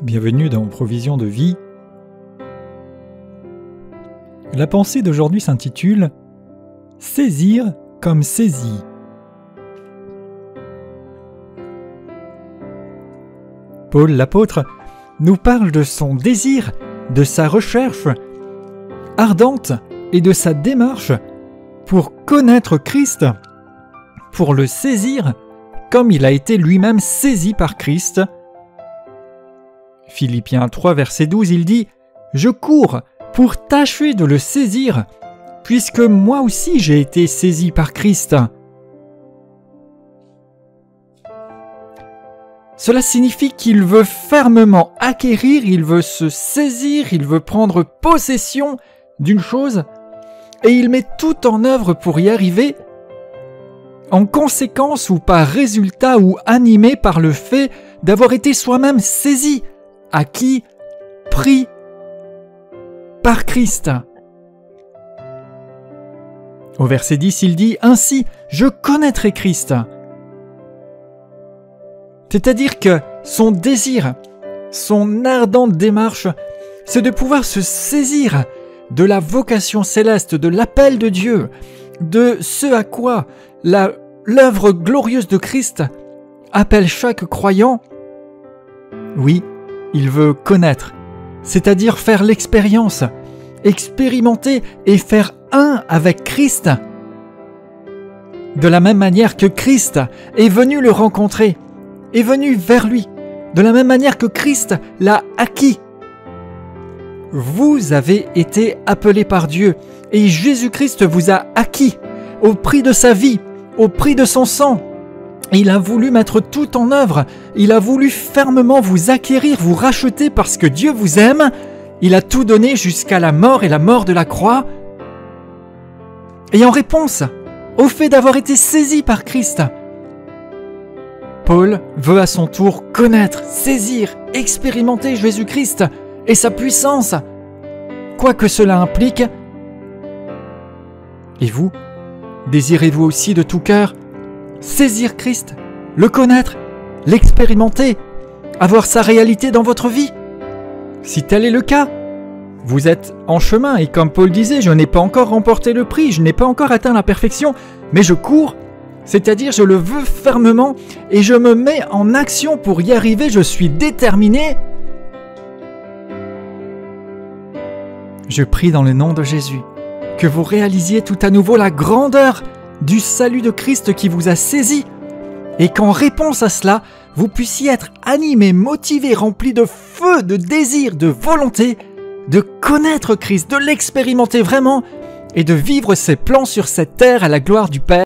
Bienvenue dans Provision de vie. La pensée d'aujourd'hui s'intitule « Saisir comme saisi ». Paul l'apôtre nous parle de son désir, de sa recherche ardente et de sa démarche pour connaître Christ, pour le saisir comme il a été lui-même saisi par Christ. Philippiens 3, verset 12, il dit « Je cours pour tâcher de le saisir, puisque moi aussi j'ai été saisi par Christ. » Cela signifie qu'il veut fermement acquérir, il veut se saisir, il veut prendre possession d'une chose, et il met tout en œuvre pour y arriver, en conséquence ou par résultat ou animé par le fait d'avoir été soi-même saisi, acquis, pris par Christ. Au verset 10, il dit « Ainsi, je connaîtrai Christ ». C'est-à-dire que son désir, son ardente démarche, c'est de pouvoir se saisir de la vocation céleste, de l'appel de Dieu, de ce à quoi l'œuvre glorieuse de Christ appelle chaque croyant. Oui, il veut connaître, c'est-à-dire faire l'expérience, expérimenter et faire un avec Christ. De la même manière que Christ est venu le rencontrer, est venu vers lui, de la même manière que Christ l'a acquis. Vous avez été appelés par Dieu et Jésus-Christ vous a acquis au prix de sa vie, au prix de son sang. Il a voulu mettre tout en œuvre, il a voulu fermement vous acquérir, vous racheter parce que Dieu vous aime. Il a tout donné jusqu'à la mort et la mort de la croix. Et en réponse au fait d'avoir été saisi par Christ, Paul veut à son tour connaître, saisir, expérimenter Jésus-Christ et sa puissance, quoi que cela implique. Et vous, désirez-vous aussi de tout cœur saisir Christ, le connaître, l'expérimenter, avoir sa réalité dans votre vie? Si tel est le cas, vous êtes en chemin et comme Paul disait, je n'ai pas encore remporté le prix, je n'ai pas encore atteint la perfection, mais je cours, c'est-à-dire je le veux fermement et je me mets en action pour y arriver, je suis déterminé. Je prie dans le nom de Jésus que vous réalisiez tout à nouveau la grandeur du salut de Christ qui vous a saisi et qu'en réponse à cela, vous puissiez être animé, motivé, rempli de feu, de désir, de volonté, de connaître Christ, de l'expérimenter vraiment et de vivre ses plans sur cette terre à la gloire du Père.